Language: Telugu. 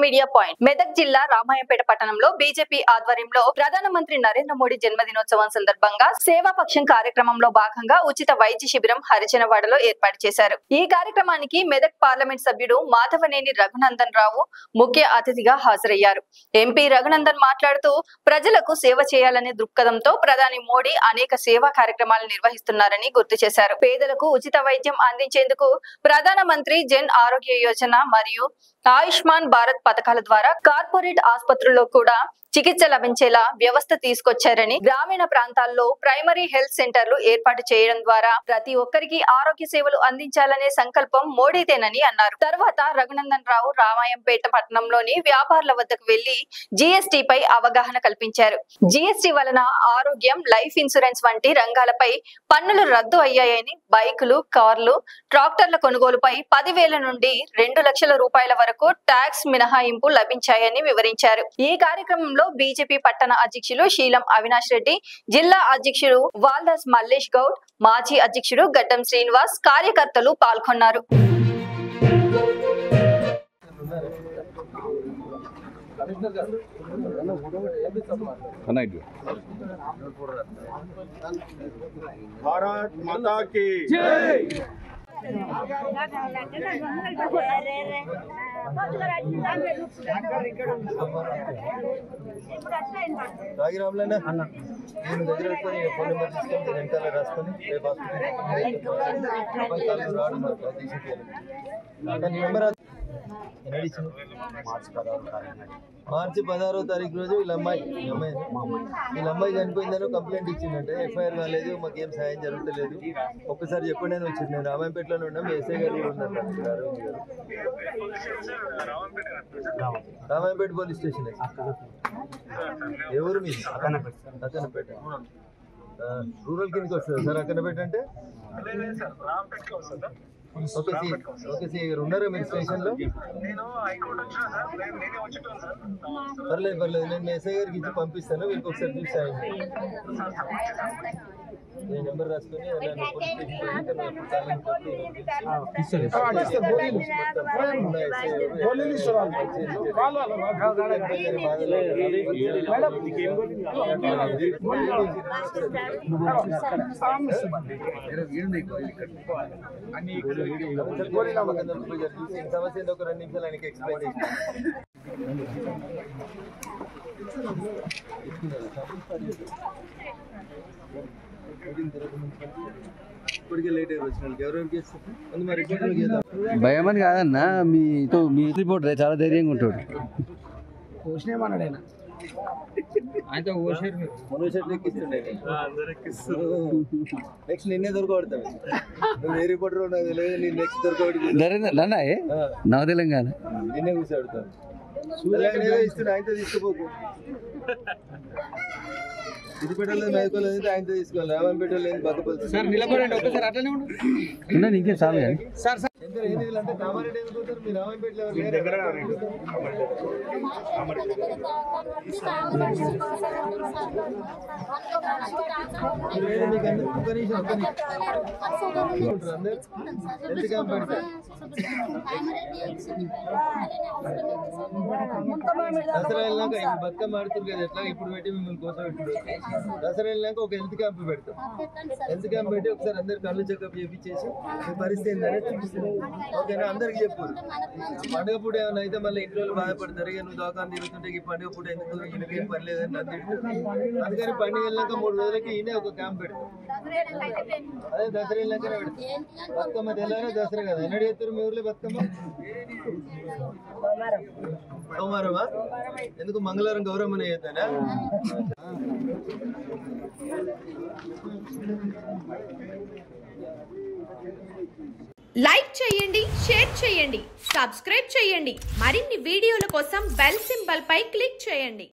మీడియా పాయింట్ మెదక్ జిల్లా రామాయంపేట పట్టణంలో బీజేపీ ఆధ్వర్యంలో ప్రధానమంత్రి నరేంద్ర మోడీ జన్మదినోత్సవం సందర్భంగా సేవాపక్షం కార్యక్రమంలో భాగంగా ఉచిత వైద్య శిబిరం హరిజనవాడలో ఏర్పాటు చేశారు। ఈ కార్యక్రమానికి మెదక్ పార్లమెంట్ సభ్యుడు మాధవనేని రఘునందన్ రావు ముఖ్య అతిథిగా హాజరయ్యారు। ఎంపీ రఘునందన్ మాట్లాడుతూ ప్రజలకు సేవ చేయాలనే దృక్పథంతో ప్రధాని మోడీ అనేక సేవా కార్యక్రమాలు నిర్వహిస్తున్నారని గుర్తు చేశారు। పేదలకు ఉచిత వైద్యం అందించేందుకు ప్రధానమంత్రి జన్ ఆరోగ్య యోజన మరియు ఆయుష్మాన్ భారత్ పథకాల ద్వారా కార్పొరేట్ ఆసుపత్రుల్లో కూడా చికిత్స లభించేలా వ్యవస్థ తీసుకొచ్చారని, గ్రామీణ ప్రాంతాల్లో ప్రైమరీ హెల్త్ సెంటర్లు ఏర్పాటు చేయడం ద్వారా ప్రతి ఒక్కరికి ఆరోగ్య సేవలు అందించాలనే సంకల్పం మోడీదేనని అన్నారు। తర్వాత రఘునందన్ రావు రామాయంపేట పట్టణంలోని వ్యాపారుల వద్దకు వెళ్లి జీఎస్టీ పై అవగాహన కల్పించారు। జీఎస్టీ వలన ఆరోగ్యం, లైఫ్ ఇన్సూరెన్స్ వంటి రంగాలపై పన్నులు రద్దు అయ్యాయని, బైకులు, కార్లు, ట్రాక్టర్ల కొనుగోలుపై 10,000 నుండి 2 లక్షల రూపాయల వరకు ట్యాక్స్ మినహాయింపు లభించాయని వివరించారు। ఈ కార్యక్రమంలో బీజేపీ పట్టణ అధ్యక్షులు శీలం అవినాష్ రెడ్డి, జిల్లా అధ్యక్షుడు వాల్దాస్ మల్లేష్ గౌడ్, మాజీ అధ్యక్షుడు గడ్డం శ్రీనివాస్, కార్యకర్తలు పాల్గొన్నారు। भारत माता की जय। రాగిరాములన్నా నేను దగ్గర పెట్టుకొని ఫోన్ నెంబర్ తీసుకొని వెనకాల రాసుకొని రేపు నెంబర్ మార్చి 16వ తారీఖు రోజు వీళ్ళ అమ్మాయి చనిపోయిందని కంప్లైంట్ ఇచ్చిందంటే ఎఫ్ఐఆర్ కాలేదు, మాకేం సాయం జరుగుతలేదు, ఒక్కసారి చెప్పండి అని వచ్చింది। నేను రామాయంపేటలోనే ఉన్నా, మీ ఎస్ఐ గారు ఉన్నారు, రామాయంపేట పోలీస్ స్టేషన్ ఎవరు మీ అక్కనపేట రూరల్ కిందకి వస్తుంది సార్। అక్కనపేట అంటే ఓకే గారు ఉన్నారా మీరు స్టేషన్ లో? పర్లేదు నేను ఎస్ఐ గారికి ఇచ్చి పంపిస్తాను, వీళ్ళకి ఒకసారి చూసాను నేను నెంబర్ రాసుకొని సమస్య ఒక 2 నిమిషాలు ఆయనకి ఎక్స్ప్లెయిన్ చేసి భయమని కాదన్నా, మీ రిపోర్ట్ చాలా ధైర్యంగా ఉంటాడు। నెక్స్ట్ నిన్నే దొరకబడతావు, నువ్వు ఏ రిపోర్టర్ నెక్స్ట్ దొరకబడి నవ తెలంగాణ నిన్నే కూర్చోబెడతావు। ఇస్తున్నా ఆయనతో తీసుకుపోకు, సిద్దిపేటలో మేదుకోలేదు ఆయనతో తీసుకోవాలి, రామాయంపేట లేదు బతుకోవాలి సార్। నిలబడండి ఒకసారి అట్లనే ఉండండి, ఇంకే చాలు సార్ అంటే కామారెడ్డి ఎందుకు మీరు రామాయంపేటలో దసరా వెళ్ళినాక బతుకమ్మ ఆడుతుంది కదా ఎట్లా ఇప్పుడు పెట్టి మిమ్మల్ని కోసం పెట్టారు। దసరా వెళ్ళినాక ఒక హెల్త్ క్యాంప్ పెడతాం, హెల్త్ క్యాంప్ పెట్టి ఒకసారి అందరు కళ్ళు చెకప్ చేయించేసి మీ పరిస్థితి ఏంటనే చూపిస్తుంది, ఓకేనా? అందరికి చెప్పారు పండుగ పూట ఏమైనా అయితే మళ్ళీ ఇంట్లో బాధపడతారు, ఇక నువ్వు దోకాన్ తిరుగుతుంటే ఈ పండుగ పూట ఎందుకు ఈయనకేం పని లేదని నన్ను అందుకని పండుగ వెళ్ళాక 3 రోజులకి ఈయన ఒక క్యాంప్ పెడతాం, అదే దసరా వెళ్ళాకనే పెడతాం। బతుకమ్మ తెల్లారా దసరా కదా, ఎన్నడు చేస్తారు మీ ఊర్లో బతుకమ్మ? సోమవారమా? ఎందుకు మంగళవారం గౌరమ్మనే చేద్దానా? లైక్ చేయండి, షేర్ చేయండి, సబ్స్క్రైబ్ చేయండి। మరిన్ని వీడియోల కోసం బెల్ సింబల్ పై క్లిక్ చేయండి।